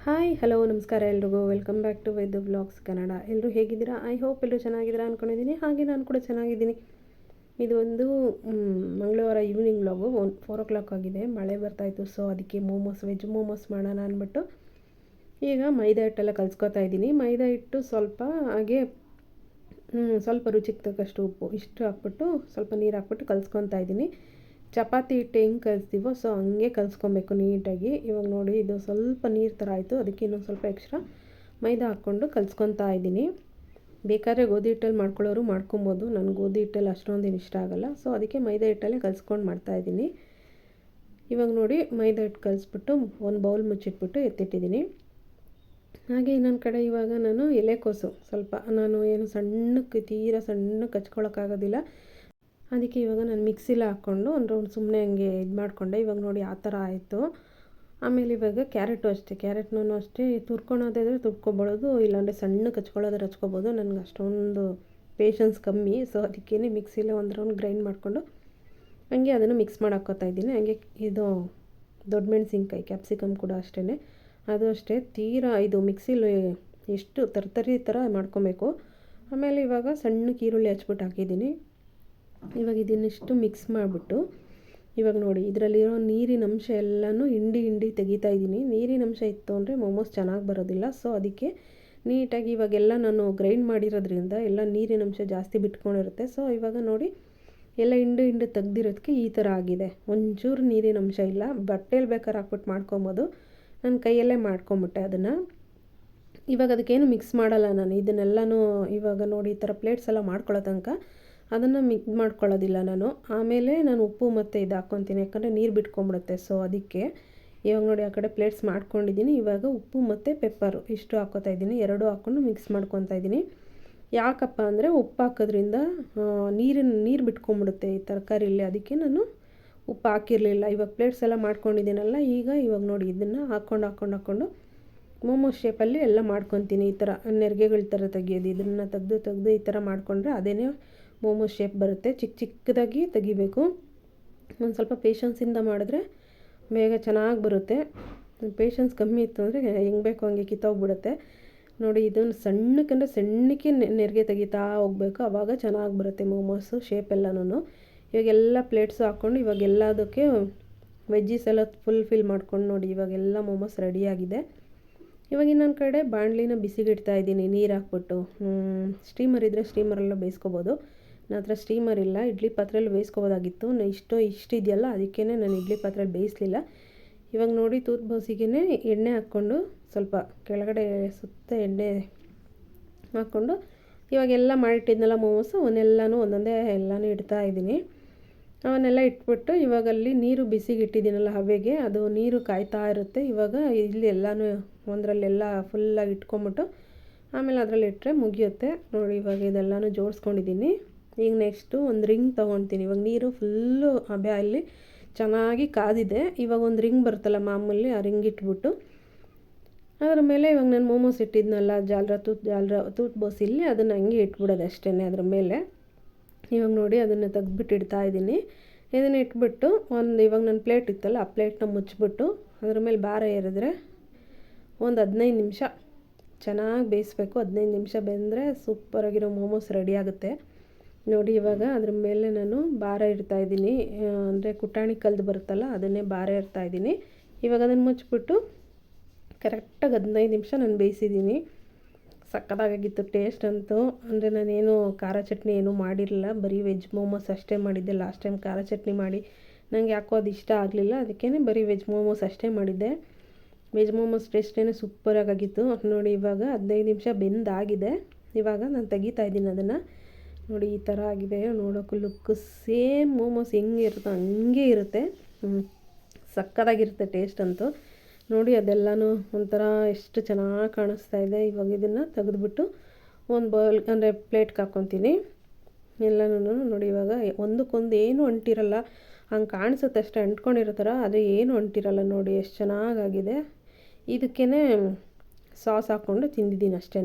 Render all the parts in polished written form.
Hi hello ನಮಸ್ಕಾರ ಎಲ್ರಿಗೂ welcome back to Veda vlogs Kannada. ಎಲ್ಲರೂ ಹೇಗಿದ್ದೀರಾ? ಐ ಹೋಪ್ ಎಲ್ಲರೂ ಚೆನ್ನಾಗಿದ್ದೀರಾ ಅಂದ್ಕೊಂಡಿದ್ದೀನಿ. ಹಾಗೆ ನಾನು ಕೂಡ ಚೆನ್ನಾಗಿದ್ದೀನಿ. ಇದು ಒಂದು ಮಂಗಳವಾರ ಈವ್ನಿಂಗ್ ವ್ಲಾಗು. 4 o'clock ಆಗಿದೆ. ಮಳೆ ಬರ್ತಾಯಿತ್ತು. ಸೊ ಅದಕ್ಕೆ ವೆಜ್ ಮೋಮೋಸ್ ಮಾಡೋಣ ಅಂದ್ಬಿಟ್ಟು ಈಗ ಮೈದಾ ಹಿಟ್ಟೆಲ್ಲ ಕಲಿಸ್ಕೊತಾ ಇದ್ದೀನಿ. ಮೈದಾ ಹಿಟ್ಟು ಸ್ವಲ್ಪ ಹಾಗೆ ಸ್ವಲ್ಪ ರುಚಿಗೆ ತಕ್ಕಷ್ಟು ಉಪ್ಪು ಇಷ್ಟು ಹಾಕ್ಬಿಟ್ಟು ಸ್ವಲ್ಪ ನೀರು ಹಾಕ್ಬಿಟ್ಟು ಕಲಿಸ್ಕೊತಾ ಇದ್ದೀನಿ. ಚಪಾತಿ ಹಿಟ್ಟು ಹೆಂಗೆ ಕಲಿಸ್ತೀವೋ ಸೊ ಹಂಗೆ ಕಲಿಸ್ಕೊಬೇಕು ನೀಟಾಗಿ. ಇವಾಗ ನೋಡಿ ಇದು ಸ್ವಲ್ಪ ನೀರು ಥರ ಆಯಿತು. ಅದಕ್ಕೆ ಇನ್ನೊಂದು ಸ್ವಲ್ಪ ಎಕ್ಸ್ಟ್ರಾ ಮೈದಾ ಹಾಕ್ಕೊಂಡು ಕಲಿಸ್ಕೊತಾ ಇದ್ದೀನಿ. ಬೇಕಾದ್ರೆ ಗೋಧಿ ಹಿಟ್ಟಲ್ಲಿ ಮಾಡ್ಕೊಳ್ಳೋರು ಮಾಡ್ಕೊಬೋದು. ನನಗೆ ಗೋಧಿ ಹಿಟ್ಟಲ್ಲಿ ಅಷ್ಟೊಂದೇನು ಇಷ್ಟ ಆಗೋಲ್ಲ. ಸೊ ಅದಕ್ಕೆ ಮೈದಾ ಹಿಟ್ಟಲ್ಲೇ ಕಲಿಸ್ಕೊಂಡು ಮಾಡ್ತಾಯಿದ್ದೀನಿ. ಇವಾಗ ನೋಡಿ ಮೈದಾ ಹಿಟ್ಟು ಕಲಿಸ್ಬಿಟ್ಟು ಒಂದು ಬೌಲ್ ಮುಚ್ಚಿಟ್ಬಿಟ್ಟು ಎತ್ತಿಟ್ಟಿದ್ದೀನಿ. ಹಾಗೆ ಇನ್ನೊಂದು ಕಡೆ ಇವಾಗ ನಾನು ಎಲೆಕೋಸು ಸ್ವಲ್ಪ ನಾನು ಏನು ತೀರ ಸಣ್ಣಕ್ಕೆ ಹಚ್ಕೊಳ್ಳೋಕ್ಕಾಗೋದಿಲ್ಲ. ಅದಕ್ಕೆ ಇವಾಗ ನಾನು ಮಿಕ್ಸಿಲಿ ಹಾಕ್ಕೊಂಡು ಒಂದು ರೌಂಡ್ ಸುಮ್ಮನೆ ಹಂಗೆ ಇದು ಮಾಡಿಕೊಂಡೆ. ಇವಾಗ ನೋಡಿ ಆ ಥರ ಆಯಿತು. ಆಮೇಲೆ ಇವಾಗ ಕ್ಯಾರೆಟು ಅಷ್ಟೇ, ಕ್ಯಾರೆಟ್ನೂ ಅಷ್ಟೇ ತುರ್ಕೊಳೋದಾದರೆ ತುರ್ಕೊಬೋದು, ಇಲ್ಲಾಂದರೆ ಸಣ್ಣಕ್ಕೆ ಹಚ್ಕೊಳ್ಳೋದಾದ್ರೆ ಹಚ್ಕೊಬೋದು. ನನಗೆ ಅಷ್ಟೊಂದು ಪೇಷನ್ಸ್ ಕಮ್ಮಿ. ಸೊ ಅದಕ್ಕೇ ಮಿಕ್ಸಿಲೇ ಒಂದು ರೌಂಡ್ ಗ್ರೈಂಡ್ ಮಾಡಿಕೊಂಡು ಹಂಗೆ ಅದನ್ನು ಮಿಕ್ಸ್ ಮಾಡಿ ಇದ್ದೀನಿ. ಹಂಗೆ ಇದು ದೊಡ್ಡ ಮೆಣಸಿನ್ಕಾಯಿ ಕ್ಯಾಪ್ಸಿಕಮ್ ಕೂಡ ಅಷ್ಟೇ, ಅದು ಅಷ್ಟೇ ತೀರಾ ಇದು ಮಿಕ್ಸಿಲಿ ಎಷ್ಟು ತರ್ತರಿ ಥರ ಮಾಡ್ಕೊಬೇಕು. ಆಮೇಲೆ ಇವಾಗ ಸಣ್ಣಕ್ಕೆ ಈರುಳ್ಳಿ ಹಚ್ಬಿಟ್ಟು ಹಾಕಿದ್ದೀನಿ. ಇವಾಗ ಇದನ್ನಿಷ್ಟು ಮಿಕ್ಸ್ ಮಾಡಿಬಿಟ್ಟು ಇವಾಗ ನೋಡಿ ಇದರಲ್ಲಿರೋ ನೀರಿನ ಅಂಶ ಎಲ್ಲನೂ ಹಿಂಡಿ ತೆಗಿತಾ ಇದ್ದೀನಿ. ನೀರಿನ ಅಂಶ ಇತ್ತು ಅಂದರೆ ಮೋಮೋಸ್ ಚೆನ್ನಾಗಿ ಬರೋದಿಲ್ಲ. ಸೊ ಅದಕ್ಕೆ ನೀಟಾಗಿ ಇವಾಗೆಲ್ಲ ನಾನು ಗ್ರೈಂಡ್ ಮಾಡಿರೋದ್ರಿಂದ ಎಲ್ಲ ನೀರಿನ ಅಂಶ ಜಾಸ್ತಿ ಬಿಟ್ಕೊಂಡಿರುತ್ತೆ. ಸೊ ಇವಾಗ ನೋಡಿ ಎಲ್ಲ ಹಿಂಡು ತೆಗ್ದಿರೋದಕ್ಕೆ ಈ ಥರ ಆಗಿದೆ. ಒಂಚೂರು ನೀರಿನ ಅಂಶ ಇಲ್ಲ. ಬಟ್ಟೆಯಲ್ಲಿ ಬೇಕಾದ್ರೆ ಹಾಕ್ಬಿಟ್ಟು ಮಾಡ್ಕೊಬೋದು. ನನ್ನ ಕೈಯಲ್ಲೇ ಮಾಡ್ಕೊಂಬಿಟ್ಟೆ ಅದನ್ನು. ಇವಾಗ ಅದಕ್ಕೇನು ಮಿಕ್ಸ್ ಮಾಡಲ್ಲ ನಾನು. ಇದನ್ನೆಲ್ಲನೂ ಇವಾಗ ನೋಡಿ ಈ ಥರ ಪ್ಲೇಟ್ಸ್ ಎಲ್ಲ ಮಾಡ್ಕೊಳ್ಳೋ ತನಕ ಅದನ್ನು ಮಿಕ್ಸ್ ಮಾಡ್ಕೊಳ್ಳೋದಿಲ್ಲ ನಾನು. ಆಮೇಲೆ ನಾನು ಉಪ್ಪು ಮತ್ತು ಇದು ಹಾಕ್ಕೊತೀನಿ, ಯಾಕಂದರೆ ನೀರು ಬಿಟ್ಕೊಂಬಿಡುತ್ತೆ. ಸೊ ಅದಕ್ಕೆ ಇವಾಗ ನೋಡಿ ಆ ಕಡೆ ಪ್ಲೇಟ್ಸ್ ಮಾಡ್ಕೊಂಡಿದ್ದೀನಿ. ಇವಾಗ ಉಪ್ಪು ಮತ್ತು ಪೆಪ್ಪರು ಇಷ್ಟು ಹಾಕ್ಕೊತಾ ಇದ್ದೀನಿ. ಎರಡೂ ಹಾಕ್ಕೊಂಡು ಮಿಕ್ಸ್ ಮಾಡ್ಕೊತಾ ಇದ್ದೀನಿ. ಯಾಕಪ್ಪ ಅಂದರೆ ಉಪ್ಪು ಹಾಕೋದ್ರಿಂದ ನೀರು ಬಿಟ್ಕೊಂಬಿಡುತ್ತೆ ಈ ತರಕಾರಿಲಿ. ಅದಕ್ಕೆ ನಾನು ಉಪ್ಪು ಹಾಕಿರಲಿಲ್ಲ. ಇವಾಗ ಪ್ಲೇಟ್ಸ್ ಎಲ್ಲ ಮಾಡ್ಕೊಂಡಿದ್ದೀನಲ್ಲ, ಇವಾಗ ನೋಡಿ ಇದನ್ನು ಹಾಕ್ಕೊಂಡು ಮೋಮೋಸ್ ಶೇಪಲ್ಲಿ ಎಲ್ಲ ಮಾಡ್ಕೊತೀನಿ. ಈ ಥರ ನೆರಿಗೆಗಳ ಥರ ತೆಗಿಯೋದು. ಇದನ್ನು ತೆಗೆದು ಈ ಥರ ಮಾಡಿಕೊಂಡ್ರೆ ಅದೇ ಮೋಮೋಸ್ ಶೇಪ್ ಬರುತ್ತೆ. ಚಿಕ್ಕದಾಗಿ ತೆಗಿಬೇಕು. ಒಂದು ಸ್ವಲ್ಪ ಪೇಷನ್ಸಿಂದ ಮಾಡಿದ್ರೆ ಬೇಗ ಚೆನ್ನಾಗಿ ಬರುತ್ತೆ. ಪೇಷನ್ಸ್ ಕಮ್ಮಿ ಇತ್ತು ಅಂದರೆ ಹೆಂಗೆ ಬೇಕು ಹಂಗೆ ಕಿತ್ತೋಗ್ಬಿಡುತ್ತೆ. ನೋಡಿ ಇದನ್ನು ಸಣ್ಣಕ್ಕೆ ನೆರಿಗೆ ತೆಗಿತಾ ಹೋಗಬೇಕು. ಆವಾಗ ಚೆನ್ನಾಗಿ ಬರುತ್ತೆ ಮೋಮೋಸು ಶೇಪ್ ಎಲ್ಲನೂ. ಇವಾಗೆಲ್ಲ ಪ್ಲೇಟ್ಸು ಹಾಕ್ಕೊಂಡು ಇವಾಗೆಲ್ಲದಕ್ಕೆ ವೆಜ್ಜೀಸ್ ಎಲ್ಲ ಫಿಲ್ ಮಾಡ್ಕೊಂಡು ನೋಡಿ ಇವಾಗೆಲ್ಲ ಮೋಮೋಸ್ ರೆಡಿಯಾಗಿದೆ. ಇವಾಗ ಇನ್ನೊಂದು ಕಡೆ ಬಾಣಲಿನ ಬಿಸಿಗೆ ಇಡ್ತಾ ಇದ್ದೀನಿ ನೀರು ಹಾಕ್ಬಿಟ್ಟು. ಸ್ಟೀಮರ್ ಇದ್ದರೆ ಸ್ಟೀಮರೆಲ್ಲ ಬೇಯಿಸ್ಕೊಬೋದು. ನನ್ನ ಹತ್ರ ಸ್ಟೀಮರ್ ಇಲ್ಲ. ಇಡ್ಲಿ ಪಾತ್ರೆಯಲ್ಲಿ ಬೇಯಿಸ್ಕೊಬೋದಾಗಿತ್ತು. ಇಷ್ಟಿದೆಯಲ್ಲ ಅದಕ್ಕೇ ನಾನು ಇಡ್ಲಿ ಪಾತ್ರೆಯಲ್ಲಿ ಬೇಯಿಸಲಿಲ್ಲ. ಇವಾಗ ನೋಡಿ ತೂತ್ಬೋಸಿಗೆ ಎಣ್ಣೆ ಹಾಕ್ಕೊಂಡು ಸ್ವಲ್ಪ ಕೆಳಗಡೆ ಸುತ್ತ ಎಣ್ಣೆ ಹಾಕ್ಕೊಂಡು ಇವಾಗೆಲ್ಲ ಮಾಡಿಟ್ಟಿದ್ನಲ್ಲ ಮೋಮೋಸು ಅವನ್ನೆಲ್ಲನೂ ಒಂದೊಂದೇ ಎಲ್ಲನೂ ಇಡ್ತಾ ಇದ್ದೀನಿ. ಅವನ್ನೆಲ್ಲ ಇಟ್ಬಿಟ್ಟು ಇವಾಗ ಅಲ್ಲಿ ನೀರು ಬಿಸಿಗೆ ಇಟ್ಟಿದ್ದೀನಲ್ಲ ಹಬೆಗೆ, ಅದು ನೀರು ಕಾಯ್ತಾ ಇರುತ್ತೆ. ಇವಾಗ ಇಲ್ಲಿ ಎಲ್ಲನೂ ಒಂದರಲ್ಲೆಲ್ಲ ಫುಲ್ಲಾಗಿ ಇಟ್ಕೊಂಬಿಟ್ಟು ಆಮೇಲೆ ಅದರಲ್ಲಿ ಇಟ್ಟರೆ ಮುಗಿಯುತ್ತೆ. ನೋಡಿ ಇವಾಗ ಇದೆಲ್ಲನೂ ಜೋಡಿಸ್ಕೊಂಡಿದ್ದೀನಿ. ಈಗ ನೆಕ್ಸ್ಟು ಒಂದು ರಿಂಗ್ ತೊಗೊತೀನಿ. ಇವಾಗ ನೀರು ಫುಲ್ಲು ಹಬೆ ಅಲ್ಲಿ ಚೆನ್ನಾಗಿ ಕಾದಿದೆ. ಇವಾಗ ಒಂದು ರಿಂಗ್ ಬರುತ್ತಲ್ಲ ಮಾಮೂಲಿ, ಆ ರಿಂಗ್ ಇಟ್ಬಿಟ್ಟು ಅದರ ಮೇಲೆ ಇವಾಗ ನಾನು ಮೋಮೋಸ್ ಇಟ್ಟಿದ್ನಲ್ಲ ತೂತ್ ಬೋಸಿಲ್ಲಿ ಅದನ್ನು ಹಂಗೆ ಇಟ್ಬಿಡೋದು ಅಷ್ಟೇ ಅದ್ರ ಮೇಲೆ. ಇವಾಗ ನೋಡಿ ಅದನ್ನು ತೆಗ್ದುಬಿಟ್ಟು ಇಡ್ತಾ ಇದ್ದೀನಿ. ಇದನ್ನು ಇಟ್ಬಿಟ್ಟು ಇವಾಗ ನನ್ನ ಪ್ಲೇಟ್ ಇತ್ತಲ್ಲ ಆ ಪ್ಲೇಟ್ನ ಮುಚ್ಚಿಬಿಟ್ಟು ಅದ್ರ ಮೇಲೆ ಭಾರ ಏರಿದ್ರೆ ಒಂದು 15 ನಿಮಿಷ ಚೆನ್ನಾಗಿ ಬೇಯಿಸ್ಬೇಕು. 15 ನಿಮಿಷ ಬೆಂದರೆ ಸೂಪರಾಗಿರೋ ಮೋಮೋಸ್ ರೆಡಿ ಆಗುತ್ತೆ. ನೋಡಿ ಇವಾಗ ಅದ್ರ ಮೇಲೆ ನಾನು ಭಾರ ಇಡ್ತಾಯಿದ್ದೀನಿ. ಅಂದರೆ ಕುಟಾಣಿ ಕಲ್ದು ಬರುತ್ತಲ್ಲ ಅದನ್ನೇ ಭಾರ ಇಡ್ತಾಯಿದ್ದೀನಿ. ಇವಾಗ ಅದನ್ನು ಮುಚ್ಚಿಬಿಟ್ಟು ಕರೆಕ್ಟಾಗಿ 15 ನಿಮಿಷ ನಾನು ಬೇಯಿಸಿದ್ದೀನಿ. ಸಕ್ಕತ್ತಾಗಿತ್ತು ಟೇಸ್ಟ್ ಅಂತೂ. ಅಂದರೆ ನಾನೇನು ಖಾರ ಚಟ್ನಿ ಏನೂ ಮಾಡಿರಲಿಲ್ಲ, ಬರೀ ವೆಜ್ ಮೋಮೋಸ್ ಅಷ್ಟೇ ಮಾಡಿದ್ದೆ. ಲಾಸ್ಟ್ ಟೈಮ್ ಖಾರ ಚಟ್ನಿ ಮಾಡಿ ನನಗೆ ಯಾಕೋ ಅದು ಇಷ್ಟ ಆಗಲಿಲ್ಲ. ಅದಕ್ಕೇ ಬರೀ ವೆಜ್ ಮೋಮೋಸ್ ಅಷ್ಟೇ ಮಾಡಿದ್ದೆ. ವೆಜ್ ಮೋಮೋಸ್ ಟೇಸ್ಟೇ ಸೂಪರಾಗಿತ್ತು. ನೋಡಿ ಇವಾಗ 15 ನಿಮಿಷ ಬೆಂದಾಗಿದೆ. ಇವಾಗ ನಾನು ತೆಗಿತಾ ಇದ್ದೀನಿ ಅದನ್ನು. ನೋಡಿ ಈ ಥರ ಆಗಿದೆ. ನೋಡೋಕ್ಕೂ ಲುಕ್ಕು ಸೇಮ್ ಮೋಮೋಸ್ ಹೆಂಗೆ ಇರುತ್ತೋ ಹಂಗೆ ಇರುತ್ತೆ. ಸಕ್ಕತ್ತಾಗಿರುತ್ತೆ ಟೇಸ್ಟ್ ಅಂತೂ. ನೋಡಿ ಅದೆಲ್ಲನೂ ಒಂಥರ ಎಷ್ಟು ಚೆನ್ನಾಗಿ ಕಾಣಿಸ್ತಾ ಇದೆ. ಇವಾಗ ಇದನ್ನು ತೆಗೆದುಬಿಟ್ಟು ಒಂದು ಬೌಲ್ ಅಂದರೆ ಪ್ಲೇಟ್ಗೆ ಹಾಕ್ಕೊತೀನಿ ಎಲ್ಲನೂ. ನೋಡಿ ಇವಾಗ ಒಂದಕ್ಕೊಂದು ಏನೂ ಅಂಟಿರಲ್ಲ, ಹಂಗೆ ಕಾಣಿಸುತ್ತೆ ಅಷ್ಟೇ ಅಂಟ್ಕೊಂಡಿರೋ ಥರ. ಅದು ಏನೂ ಅಂಟಿರಲ್ಲ. ನೋಡಿ ಎಷ್ಟು ಚೆನ್ನಾಗಾಗಿದೆ. ಇದಕ್ಕೇ ಸಾಸ್ ಹಾಕ್ಕೊಂಡು ತಿಂದಿದ್ದೀನಿ ಅಷ್ಟೇ.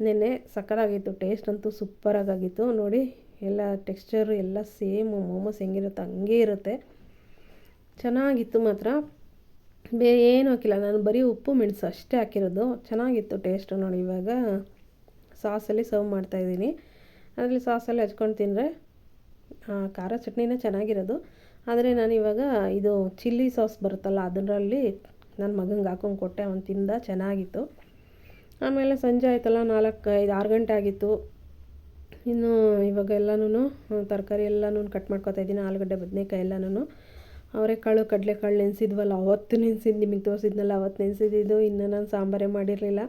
ನೆನ್ನೆ ಸಕ್ಕತ್ತಾಗಿತ್ತು. ಟೇಸ್ಟ್ ಅಂತೂ ಸೂಪರಾಗಿತ್ತು. ನೋಡಿ ಎಲ್ಲ ಟೆಕ್ಸ್ಚರು ಎಲ್ಲ ಸೇಮ್ ಮೋಮೋಸ್ ಹೆಂಗಿರುತ್ತೆ ಹಂಗೆ ಇರುತ್ತೆ. ಚೆನ್ನಾಗಿತ್ತು ಮಾತ್ರ. ಏನೂ ಹಾಕಿಲ್ಲ, ನಾನು ಬರೀ ಉಪ್ಪು ಮೆಣಸು ಅಷ್ಟೇ ಹಾಕಿರೋದು. ಚೆನ್ನಾಗಿತ್ತು ಟೇಸ್ಟು ನೋಡಿ. ಇವಾಗ ಸಾಸಲ್ಲಿ ಸರ್ವ್ ಮಾಡ್ತಾಯಿದ್ದೀನಿ. ಅದರಲ್ಲಿ ಸಾಸಲ್ಲಿ ಹಚ್ಕೊಂಡು ತಿಂದರೆ ಖಾರ ಚಟ್ನಿನೇ ಚೆನ್ನಾಗಿರೋದು. ಆದರೆ ನಾನಿವಾಗ ಇದು ಚಿಲ್ಲಿ ಸಾಸ್ ಬರುತ್ತಲ್ಲ, ಅದರಲ್ಲಿ ನನ್ನ ಮಗನಿಗೆ ಹಾಕೊಂಡು ಕೊಟ್ಟೆ, ಅವನು ತಿಂದ, ಚೆನ್ನಾಗಿತ್ತು. ಆಮೇಲೆ ಸಂಜೆ ಆಯ್ತಲ್ಲ, 4-5-6 ಗಂಟೆ ಆಗಿತ್ತು. ಇನ್ನು ಇವಾಗ ಎಲ್ಲನೂ ತರಕಾರಿ ಎಲ್ಲನೂ ಕಟ್ ಮಾಡ್ಕೊತಾಯಿದ್ದೀನಿ. ಆಲೂಗಡ್ಡೆ, ಬದನೇಕಾಯಿ ಎಲ್ಲನೂ. ಅವರೆಕಾಳು, ಕಡಲೆಕಾಳು ನೆನೆಸಿದ್ವಲ್ಲ, ಅವತ್ತು ನೆನೆಸಿದ್ದು, ನಿಮಗೆ ತೋರಿಸಿದ್ನಲ್ಲ, ಅವತ್ತು ನೆನೆಸಿದ್ದು. ಇನ್ನು ನಾನು ಸಾಂಬಾರೇ ಮಾಡಿರಲಿಲ್ಲ,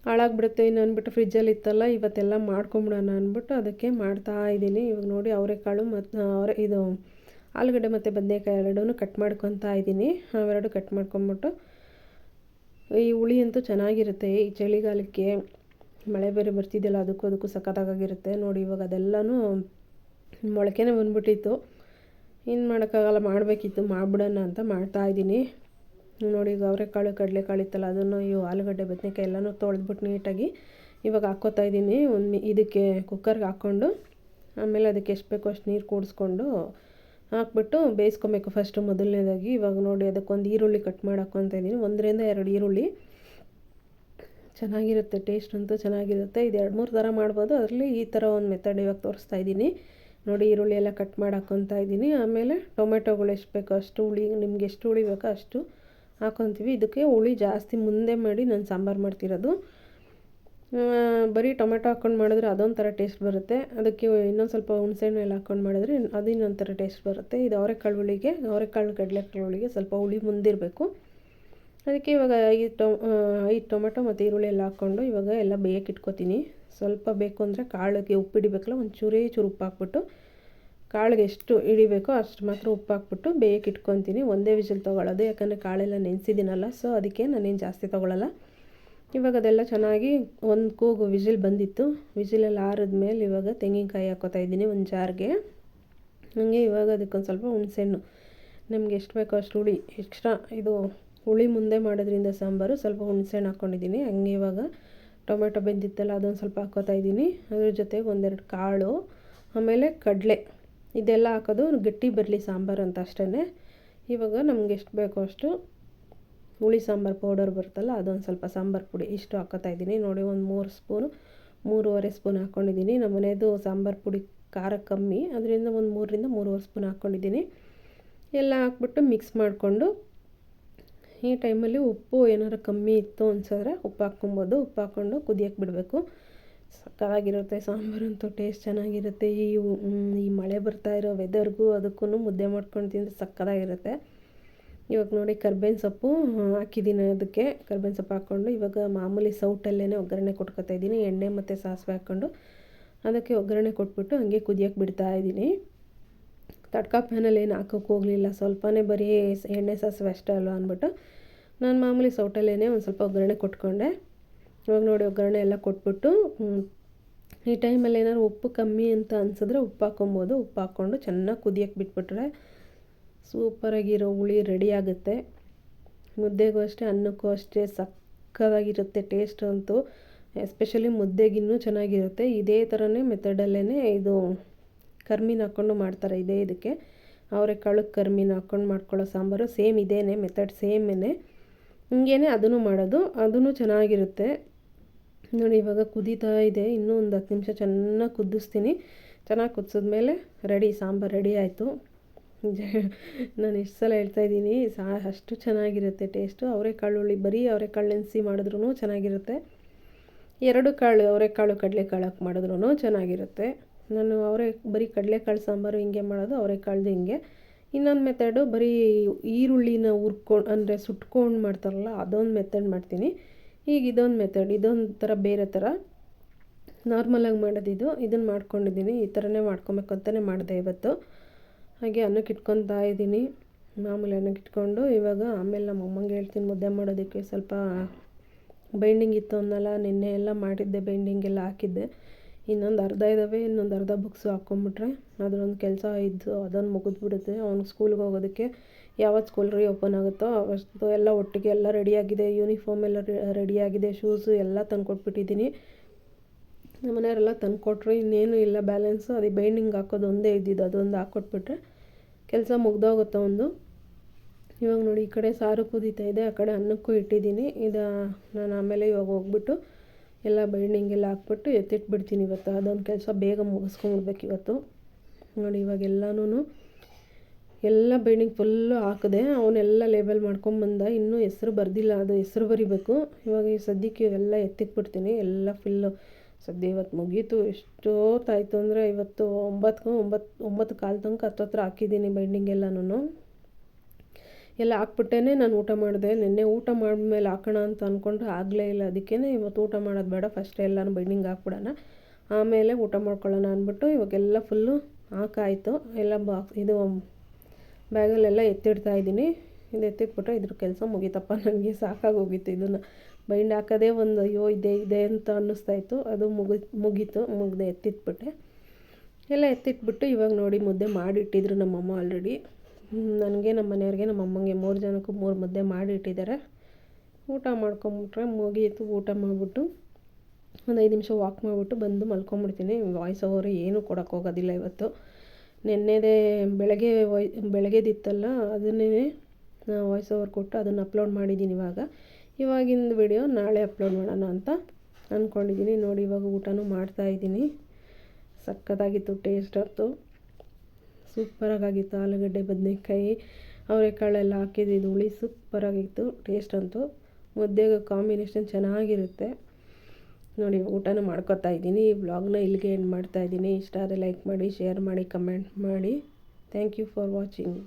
ಹಾಳಾಗ್ಬಿಡುತ್ತೆ ಇನ್ನು ಅಂದ್ಬಿಟ್ಟು ಫ್ರಿಜ್ಜಲ್ಲಿ ಇತ್ತಲ್ಲ, ಇವತ್ತೆಲ್ಲ ಮಾಡ್ಕೊಂಬಿಡೋಣ ಅಂದ್ಬಿಟ್ಟು ಅದಕ್ಕೆ ಮಾಡ್ತಾಯಿದ್ದೀನಿ. ಇವಾಗ ನೋಡಿ ಅವರೆಕಾಳು ಮತ್ತು ಇದು ಆಲೂಗಡ್ಡೆ ಮತ್ತು ಬದನೇಕಾಯಿ ಎರಡೂ ಕಟ್ ಮಾಡ್ಕೊತಾ ಇದ್ದೀನಿ. ಅವೆರಡು ಕಟ್ ಮಾಡ್ಕೊಂಬಿಟ್ಟು, ಈ ಹುಳಿ ಅಂತೂ ಚೆನ್ನಾಗಿರುತ್ತೆ ಈ ಚಳಿಗಾಲಕ್ಕೆ. ಮಳೆ ಬೇರೆ ಬರ್ತಿದೆಯಲ್ಲ, ಅದಕ್ಕೂ ಸಖತ್ತಾಗಿರುತ್ತೆ ನೋಡಿ. ಇವಾಗ ಅದೆಲ್ಲನೂ ಮೊಳಕೆನೇ ಬಂದ್ಬಿಟ್ಟಿತ್ತು. ಏನು ಮಾಡೋಕ್ಕಾಗಲ್ಲ, ಮಾಡಬೇಕಿತ್ತು, ಮಾಡಿಬಿಡೋಣ ಅಂತ ಮಾಡ್ತಾಯಿದ್ದೀನಿ ನೋಡಿ. ಈಗ ಅವರೆಕಾಳು, ಕಡಲೆಕಾಳು ಇತ್ತಲ್ಲ, ಅದನ್ನು ಇವು ಆಲೂಗಡ್ಡೆ, ಬದನೇಕಾಯಿ ಎಲ್ಲನೂ ತೊಳೆದ್ಬಿಟ್ಟು ನೀಟಾಗಿ ಇವಾಗ ಹಾಕ್ಕೋತಾಯಿದ್ದೀನಿ. ಇದಕ್ಕೆ ಕುಕ್ಕರ್ಗೆ ಹಾಕ್ಕೊಂಡು, ಆಮೇಲೆ ಅದಕ್ಕೆ ಎಷ್ಟು ಬೇಕೋ ಅಷ್ಟು ನೀರು ಕೂಡಿಸ್ಕೊಂಡು ಹಾಕ್ಬಿಟ್ಟು ಬೇಯಿಸ್ಕೊಬೇಕು ಫಸ್ಟು ಮೊದಲನೇದಾಗಿ. ಇವಾಗ ನೋಡಿ ಅದಕ್ಕೊಂದು ಈರುಳ್ಳಿ ಕಟ್ ಮಾಡಿ ಹಾಕ್ಕೊತಾಯಿದ್ದೀನಿ, 1-2 ಈರುಳ್ಳಿ. ಚೆನ್ನಾಗಿರುತ್ತೆ, ಟೇಸ್ಟ್ ಅಂತೂ ಚೆನ್ನಾಗಿರುತ್ತೆ. ಇದು 2-3 ಥರ ಮಾಡ್ಬೋದು, ಅದರಲ್ಲಿ ಈ ಥರ ಒಂದು ಮೆಥಡ್ ಇವಾಗ ತೋರಿಸ್ತಾಯಿದ್ದೀನಿ ನೋಡಿ. ಈರುಳ್ಳಿ ಎಲ್ಲ ಕಟ್ ಮಾಡಿ ಹಾಕ್ಕೊತಾ ಇದ್ದೀನಿ. ಆಮೇಲೆ ಟೊಮೆಟೊಗಳು ಎಷ್ಟು ಬೇಕೋ ಅಷ್ಟು, ಹುಳಿ ನಿಮ್ಗೆ ಎಷ್ಟು ಹುಳಿ ಬೇಕೋ ಅಷ್ಟು ಹಾಕ್ಕೊತೀವಿ. ಇದಕ್ಕೆ ಹುಳಿ ಜಾಸ್ತಿ ಮುಂದೆ ಮಾಡಿ ನಾನು ಸಾಂಬಾರು ಮಾಡ್ತಿರೋದು. ಬರೀ ಟೊಮೆಟೊ ಹಾಕ್ಕೊಂಡು ಮಾಡಿದ್ರೆ ಅದೊಂಥರ ಟೇಸ್ಟ್ ಬರುತ್ತೆ. ಅದಕ್ಕೆ ಇನ್ನೊಂದು ಸ್ವಲ್ಪ ಹುಣಸೆಹಣ್ಣು ಎಲ್ಲ ಹಾಕ್ಕೊಂಡು ಮಾಡಿದ್ರೆ ಅದು ಇನ್ನೊಂಥರ ಟೇಸ್ಟ್ ಬರುತ್ತೆ. ಇದು ಅವರೆಕಾಳು ಹುಳಿಗೆ, ಅವರೆಕಾಳು ಕಡಲೆಕಾಳು ಹುಳಿಗೆ ಸ್ವಲ್ಪ ಹುಳಿ ಮುಂದಿರಬೇಕು. ಅದಕ್ಕೆ ಇವಾಗ 5 ಟೊಮೆಟೊ ಮತ್ತು ಈರುಳ್ಳಿ ಎಲ್ಲ ಹಾಕ್ಕೊಂಡು ಇವಾಗ ಎಲ್ಲ ಬೇಯಕ್ಕೆ ಇಟ್ಕೊತೀನಿ. ಸ್ವಲ್ಪ ಬೇಕು ಅಂದರೆ ಕಾಳಿಗೆ ಉಪ್ಪು ಹಿಡಿಬೇಕಲ್ಲ, ಒಂದು ಚೂರು ಉಪ್ಪು ಹಾಕ್ಬಿಟ್ಟು, ಕಾಳಿಗೆ ಎಷ್ಟು ಹಿಡಿಬೇಕೋ ಅಷ್ಟು ಮಾತ್ರ ಉಪ್ಪು ಹಾಕ್ಬಿಟ್ಟು ಬೇಯಕ್ಕೆ ಇಟ್ಕೊತೀನಿ. ಒಂದೇ ವಿಷಲ್ ತೊಗೊಳ್ಳೋದು, ಯಾಕಂದರೆ ಕಾಳೆಲ್ಲ ನೆನೆಸಿದ್ದೀನಲ್ಲ, ಸೊ ಅದಕ್ಕೆ ನಾನೇನು ಜಾಸ್ತಿ ತೊಗೊಳ್ಳಲ್ಲ. ಇವಾಗ ಅದೆಲ್ಲ ಚೆನ್ನಾಗಿ ಒಂದು ಕೂಗು ವಿಜಿಲ್ ಬಂದಿತ್ತು. ವಿಜಿಲೆಲ್ಲ ಆರಿದ್ಮೇಲೆ ಇವಾಗ ತೆಂಗಿನಕಾಯಿ ಹಾಕ್ಕೊತಾಯಿದ್ದೀನಿ ಒಂದು ಜಾರ್ಗೆ. ಹಾಗೆ ಇವಾಗ ಅದಕ್ಕೊಂದು ಸ್ವಲ್ಪ ಹುಣಸೆಹಣ್ಣು, ನಮಗೆ ಎಷ್ಟು ಬೇಕೋ ಅಷ್ಟು ಹುಳಿ ಎಕ್ಸ್ಟ್ರಾ, ಇದು ಹುಳಿ ಮುಂದೆ ಮಾಡೋದ್ರಿಂದ ಸಾಂಬಾರು ಸ್ವಲ್ಪ ಹುಣಸೆಹಣ್ಣು ಹಾಕ್ಕೊಂಡಿದ್ದೀನಿ. ಹಂಗೆ ಇವಾಗ ಟೊಮೆಟೊ ಬೆಂದಿತ್ತಲ್ಲ, ಅದೊಂದು ಸ್ವಲ್ಪ ಹಾಕ್ಕೊತಾಯಿದ್ದೀನಿ. ಅದ್ರ ಜೊತೆಗೆ 1-2 ಕಾಳು, ಆಮೇಲೆ ಕಡಲೆ, ಇದೆಲ್ಲ ಹಾಕೋದು ಗಟ್ಟಿ ಬರಲಿ ಸಾಂಬಾರು ಅಂತ ಅಷ್ಟೇ. ಇವಾಗ ನಮ್ಗೆ ಎಷ್ಟು ಬೇಕೋ ಅಷ್ಟು ಹುಳಿ ಸಾಂಬಾರು ಪೌಡರ್ ಬರುತ್ತಲ್ಲ, ಅದೊಂದು ಸ್ವಲ್ಪ ಸಾಂಬಾರು ಪುಡಿ ಇಷ್ಟು ಹಾಕ್ಕೊತಾಯಿದ್ದೀನಿ ನೋಡಿ. ಒಂದು 3-3.5 ಸ್ಪೂನ್ ಹಾಕ್ಕೊಂಡಿದ್ದೀನಿ. ನಮ್ಮ ಮನೆಯದು ಸಾಂಬಾರು ಪುಡಿ ಖಾರ ಕಮ್ಮಿ, ಅದರಿಂದ ಒಂದು 3-3.5 ಸ್ಪೂನ್ ಹಾಕ್ಕೊಂಡಿದ್ದೀನಿ. ಎಲ್ಲ ಹಾಕ್ಬಿಟ್ಟು ಮಿಕ್ಸ್ ಮಾಡಿಕೊಂಡು, ಈ ಟೈಮಲ್ಲಿ ಉಪ್ಪು ಏನಾರು ಕಮ್ಮಿ ಇತ್ತು ಅನ್ಸಿದ್ರೆ ಉಪ್ಪು ಹಾಕ್ಕೊಬೋದು. ಉಪ್ಪು ಹಾಕ್ಕೊಂಡು ಕುದಿಯೋಕ್ಕೆ ಬಿಡಬೇಕು. ಸಕ್ಕತ್ತಾಗಿರುತ್ತೆ ಸಾಂಬಾರಂತೂ, ಟೇಸ್ಟ್ ಚೆನ್ನಾಗಿರುತ್ತೆ. ಈ ಮಳೆ ಬರ್ತಾ ಇರೋ ವೆದರ್ಗೂ ಅದಕ್ಕೂ ಮುದ್ದೆ ಮಾಡ್ಕೊಂಡು ತಿಂದರೆ ಸಕ್ಕತ್ತಾಗಿರುತ್ತೆ. ಇವಾಗ ನೋಡಿ ಕರ್ಬೇವಿನ ಸೊಪ್ಪು ಹಾಕಿದ್ದೀನಿ, ಅದಕ್ಕೆ ಕರ್ಬೇವಿನ ಸೊಪ್ಪು ಹಾಕ್ಕೊಂಡು ಇವಾಗ ಮಾಮೂಲಿ ಸೌಟಲ್ಲೇ ಒಗ್ಗರಣೆ ಕೊಟ್ಕೊತಾಯಿದ್ದೀನಿ. ಎಣ್ಣೆ ಮತ್ತು ಸಾಸಿವೆ ಹಾಕ್ಕೊಂಡು ಅದಕ್ಕೆ ಒಗ್ಗರಣೆ ಕೊಟ್ಬಿಟ್ಟು ಹಂಗೆ ಕುದಿಯೋಕ್ಕೆ ಬಿಡ್ತಾಯಿದ್ದೀನಿ. ತಡ್ಕ ಪ್ಯಾನಲ್ಲಿ ಏನು ಹಾಕೋಕ್ಕೆ ಹೋಗಲಿಲ್ಲ, ಸ್ವಲ್ಪನೇ ಬರೀ ಎಣ್ಣೆ ಸಾಸಿವೆ ಅಷ್ಟೇ ಅಲ್ವ ಅಂದ್ಬಿಟ್ಟು ನಾನು ಮಾಮೂಲಿ ಸೌಟಲ್ಲೇ ಒಂದು ಸ್ವಲ್ಪ ಒಗ್ಗರಣೆ ಕೊಟ್ಕೊಂಡೆ. ಇವಾಗ ನೋಡಿ ಒಗ್ಗರಣೆ ಎಲ್ಲ ಕೊಟ್ಬಿಟ್ಟು, ಈ ಟೈಮಲ್ಲಿ ಏನಾದ್ರು ಉಪ್ಪು ಕಮ್ಮಿ ಅಂತ ಅನಿಸಿದ್ರೆ ಉಪ್ಪು ಹಾಕ್ಕೊಬೋದು. ಉಪ್ಪು ಹಾಕ್ಕೊಂಡು ಚೆನ್ನಾಗಿ ಕುದಿಯೋಕ್ಕೆ ಬಿಟ್ಬಿಟ್ರೆ ಸೂಪರಾಗಿರೋ ಹುಳಿ ರೆಡಿ ಆಗುತ್ತೆ. ಮುದ್ದೆಗೂ ಅಷ್ಟೇ, ಅನ್ನಕ್ಕೂ ಅಷ್ಟೇ ಸಕ್ಕತ್ತಾಗಿರುತ್ತೆ ಟೇಸ್ಟ್ ಅಂತೂ. ಎಸ್ಪೆಷಲಿ ಮುದ್ದೆಗಿನ್ನೂ ಚೆನ್ನಾಗಿರುತ್ತೆ. ಇದೇ ಥರನೇ ಮೆಥಡಲ್ಲೇ ಇದು ಕರ್ಮೀನ ಹಾಕ್ಕೊಂಡು ಮಾಡ್ತಾರೆ. ಇದಕ್ಕೆ ಅವರೆಕಾಳು ಕರ್ಮೀನ ಹಾಕ್ಕೊಂಡು ಮಾಡ್ಕೊಳ್ಳೋ ಸಾಂಬಾರು ಸೇಮ್ ಇದೇನೆ ಮೆಥಡ್, ಸೇಮೇನೆ ಹಿಂಗೇನೆ ಅದನ್ನು ಮಾಡೋದು, ಅದೂ ಚೆನ್ನಾಗಿರುತ್ತೆ ನೋಡಿ. ಇವಾಗ ಕುದೀತಾ ಇದೆ, ಇನ್ನೂ ಒಂದು 10 ನಿಮಿಷ ಚೆನ್ನಾಗಿ ಕುದಿಸ್ತೀನಿ. ಚೆನ್ನಾಗಿ ಕುದಿಸಿದ್ಮೇಲೆ ರೆಡಿ, ಸಾಂಬಾರು ರೆಡಿ ಆಯಿತು. ನಾನು ಎಷ್ಟು ಸಲ ಹೇಳ್ತಾಯಿದ್ದೀನಿ, ಅಷ್ಟು ಚೆನ್ನಾಗಿರುತ್ತೆ ಟೇಸ್ಟು. ಅವರೆಕಾಳು ಹುಳಿ ಬರೀ ಅವರೆಕಾಳು ನೆನೆಸಿ ಮಾಡಿದ್ರೂ ಚೆನ್ನಾಗಿರುತ್ತೆ. 2 ಕಾಳು ಅವರೆಕಾಳು ಕಡಲೆಕಾಳು ಹಾಕಿ ಮಾಡಿದ್ರೂ ಚೆನ್ನಾಗಿರುತ್ತೆ. ನಾನು ಬರೀ ಕಡಲೆಕಾಳು ಸಾಂಬಾರು ಹಿಂಗೆ ಮಾಡೋದು, ಅವರೆಕಾಳ್ದು ಹಿಂಗೆ. ಇನ್ನೊಂದು ಮೆಥಡು ಬರೀ ಈರುಳ್ಳಿನ ಹುರ್ಕೊಂಡು ಅಂದರೆ ಸುಟ್ಕೊಂಡು ಮಾಡ್ತಾರಲ್ಲ, ಅದೊಂದು ಮೆಥಡ್ ಮಾಡ್ತೀನಿ. ಈಗ ಇದೊಂದು ಮೆಥಡ್, ಇದೊಂದು ಥರ ಬೇರೆ ಥರ ನಾರ್ಮಲಾಗಿ ಮಾಡೋದಿದು. ಇದನ್ನು ಮಾಡ್ಕೊಂಡಿದ್ದೀನಿ, ಈ ಥರನೇ ಮಾಡ್ಕೊಬೇಕು ಅಂತಲೇ ಮಾಡಿದೆ ಇವತ್ತು. ಹಾಗೆ ಅನ್ನಕ್ಕೆ ಇಟ್ಕೊತಾ ಇದ್ದೀನಿ, ಮಾಮೂಲಿ ಅನ್ನಕ್ಕೆ ಇಟ್ಕೊಂಡು ಇವಾಗ ಆಮೇಲೆ ನಮ್ಮ ಅಮ್ಮಂಗೆ ಹೇಳ್ತೀನಿ ಮುದ್ದೆ ಮಾಡೋದಕ್ಕೆ. ಸ್ವಲ್ಪ ಬೈಂಡಿಂಗ್ ಇತ್ತು ಅನ್ನಲ್ಲ, ನಿನ್ನೆ ಎಲ್ಲ ಮಾಡಿದ್ದೆ, ಬೈಂಡಿಂಗ್ ಎಲ್ಲ ಹಾಕಿದ್ದೆ. ಇನ್ನೊಂದು ಅರ್ಧ ಇದ್ದಾವೆ, ಇನ್ನೊಂದು ಅರ್ಧ ಬುಕ್ಸು ಹಾಕ್ಕೊಂಬಿಟ್ರೆ ಅದರೊಂದು ಕೆಲಸ ಇದ್ದು ಅದೊಂದು ಮುಗಿದ್ಬಿಡುತ್ತೆ. ಅವ್ನಿಗೆ ಸ್ಕೂಲ್ಗೆ ಹೋಗೋದಕ್ಕೆ ಯಾವತ್ತು ಸ್ಕೂಲ್ ಓಪನ್ ಆಗುತ್ತೋ ಅವತ್ತು ಎಲ್ಲ ಒಟ್ಟಿಗೆ ಎಲ್ಲ ರೆಡಿಯಾಗಿದೆ. ಯೂನಿಫಾರ್ಮ್ ಎಲ್ಲ ರೆಡಿಯಾಗಿದೆ, ಶೂಸು ಎಲ್ಲ ತಂದುಕೊಟ್ಬಿಟ್ಟಿದ್ದೀನಿ. ನಮ್ಮ ಮನೆಯವರೆಲ್ಲ ತಂದುಕೊಟ್ರು, ಇನ್ನೇನು ಇಲ್ಲ ಬ್ಯಾಲೆನ್ಸು. ಅದೇ ಬೈಂಡಿಂಗ್ ಹಾಕೋದು ಒಂದೇ ಇದ್ದಿದ್ದು, ಅದೊಂದು ಹಾಕ್ಕೊಟ್ಬಿಟ್ರೆ ಕೆಲಸ ಮುಗ್ದೋಗುತ್ತೆ ಒಂದು. ಇವಾಗ ನೋಡಿ ಈ ಕಡೆ ಸಾರು ಕುದೀತಾ ಇದೆ, ಆ ಕಡೆ ಅನ್ನಕ್ಕೂ ಇಟ್ಟಿದ್ದೀನಿ. ನಾನು ಆಮೇಲೆ ಇವಾಗ ಹೋಗ್ಬಿಟ್ಟು ಎಲ್ಲ ಬೈಂಡಿಂಗೆಲ್ಲ ಹಾಕ್ಬಿಟ್ಟು ಎತ್ತಿಟ್ಬಿಡ್ತೀನಿ ಇವತ್ತು. ಅದೊಂದು ಕೆಲಸ ಬೇಗ ಮುಗಿಸ್ಕೊಂಡ್ಬಿಡ್ಬೇಕು ಇವತ್ತು. ನೋಡಿ ಇವಾಗೆಲ್ಲನೂ ಎಲ್ಲ ಬೈಂಡಿಂಗ್ ಫುಲ್ಲು ಹಾಕಿದೆ. ಅವನ್ನೆಲ್ಲ ಲೇಬಲ್ ಮಾಡ್ಕೊಂಬಂದ. ಇನ್ನೂ ಹೆಸ್ರು ಬರೆದಿಲ್ಲ, ಅದು ಹೆಸ್ರು ಬರಿಬೇಕು. ಇವಾಗ ಈ ಸದ್ಯಕ್ಕೆ ಇವೆಲ್ಲ ಎತ್ತಿಟ್ಬಿಡ್ತೀನಿ. ಎಲ್ಲ ಫುಲ್ಲು ಸದ್ಯ ಇವತ್ತು ಮುಗೀತು. ಎಷ್ಟೊತ್ತಾಯಿತು ಅಂದರೆ ಇವತ್ತು 9 ಕಾಲು ತನಕ ಹತ್ತತ್ರ ಹಾಕಿದ್ದೀನಿ ಬೈಂಡಿಂಗ್ ಎಲ್ಲನೂ. ಎಲ್ಲ ಹಾಕ್ಬಿಟ್ಟೇ ನಾನು ಊಟ ಮಾಡಿದೆ. ನಿನ್ನೆ ಊಟ ಮಾಡಿದ್ಮೇಲೆ ಹಾಕೋಣ ಅಂತ ಅಂದ್ಕೊಂಡ್ರೆ ಆಗಲೇ ಇಲ್ಲ. ಅದಕ್ಕೇ ಇವತ್ತು ಊಟ ಮಾಡೋದು ಬೇಡ, ಫಸ್ಟ್ ಎಲ್ಲನೂ ಬೈಂಡಿಂಗ್ ಹಾಕ್ಬಿಡೋಣ, ಆಮೇಲೆ ಊಟ ಮಾಡ್ಕೊಳ್ಳೋಣ ಅಂದ್ಬಿಟ್ಟು ಇವಾಗೆಲ್ಲ ಫುಲ್ಲು ಹಾಕಾಯಿತು. ಎಲ್ಲ ಇದು ಬ್ಯಾಗಲ್ಲೆಲ್ಲ ಎತ್ತಿಡ್ತಾಯಿದ್ದೀನಿ. ಇದು ಎತ್ತಿಟ್ಬಿಟ್ರೆ ಇದ್ರ ಕೆಲಸ ಮುಗೀತಪ್ಪ. ನನಗೆ ಸಾಕಾಗೋಗಿತ್ತು ಇದನ್ನು ಬೈಂಡ್ ಹಾಕೋದೇ ಒಂದು ಅಯ್ಯೋ ಇದೆ ಅಂತ ಅನ್ನಿಸ್ತಾಯಿತ್ತು. ಅದು ಮುಗ್ದೆ ಎತ್ತಿಟ್ಬಿಟ್ಟೆ. ಎಲ್ಲ ಎತ್ತಿಟ್ಬಿಟ್ಟು ಇವಾಗ ನೋಡಿ ಮುದ್ದೆ ಮಾಡಿಟ್ಟಿದ್ರು ನಮ್ಮಮ್ಮ ಆಲ್ರೆಡಿ. ನನಗೆ ನಮ್ಮ ಮನೆಯವ್ರಿಗೆ ನಮ್ಮ ಅಮ್ಮಂಗೆ 3 ಜನಕ್ಕೂ 3 ಮುದ್ದೆ ಮಾಡಿಟ್ಟಿದ್ದಾರೆ. ಊಟ ಮಾಡ್ಕೊಂಬಿಟ್ರೆ ಮುಗೀತು. ಊಟ ಮಾಡಿಬಿಟ್ಟು ಒಂದು 5 ನಿಮಿಷ ವಾಕ್ ಮಾಡಿಬಿಟ್ಟು ಬಂದು ಮಲ್ಕೊಂಬಿಡ್ತೀನಿ. ವಾಯ್ಸ್ ಓವರ್ ಏನೂ ಕೊಡೋಕ್ಕೋಗೋದಿಲ್ಲ ಇವತ್ತು. ನೆನ್ನೆದೇ ಬೆಳಗ್ಗೆದಿತ್ತಲ್ಲ, ಅದನ್ನೇ ವಾಯ್ಸ್ ಓವರ್ ಕೊಟ್ಟು ಅದನ್ನು ಅಪ್ಲೋಡ್ ಮಾಡಿದ್ದೀನಿ. ಇವಾಗಿಂದ ವಿಡಿಯೋ ನಾಳೆ ಅಪ್ಲೋಡ್ ಮಾಡೋಣ ಅಂತ ಅಂದ್ಕೊಂಡಿದ್ದೀನಿ. ನೋಡಿ ಇವಾಗ ಊಟನೂ ಮಾಡ್ತಾಯಿದ್ದೀನಿ. ಸಕ್ಕತ್ತಾಗಿತ್ತು, ಟೇಸ್ಟ್ ಅಂತೂ ಸೂಪರಾಗಿತ್ತು. ಆಲೂಗಡ್ಡೆ, ಬದನೆಕಾಯಿ, ಅವರೆಕಾಳೆಲ್ಲ ಹಾಕಿದ್ದು ಹುಳಿ ಸೂಪರಾಗಿತ್ತು. ಟೇಸ್ಟ್ ಅಂತೂ ಮುದ್ದೆಗೆ ಕಾಂಬಿನೇಷನ್ ಚೆನ್ನಾಗಿರುತ್ತೆ. ನೋಡಿ ಊಟನೂ ಮಾಡ್ಕೊತಾ ಇದ್ದೀನಿ. ಈ ವ್ಲಾಗ್ನ ಇಲ್ಲಿಗೆ ಎಂಡ್ ಮಾಡ್ತಾಯಿದ್ದೀನಿ. ಇಷ್ಟ ಆದರೆ ಲೈಕ್ ಮಾಡಿ, ಶೇರ್ ಮಾಡಿ, ಕಮೆಂಟ್ ಮಾಡಿ. Thank you for watching.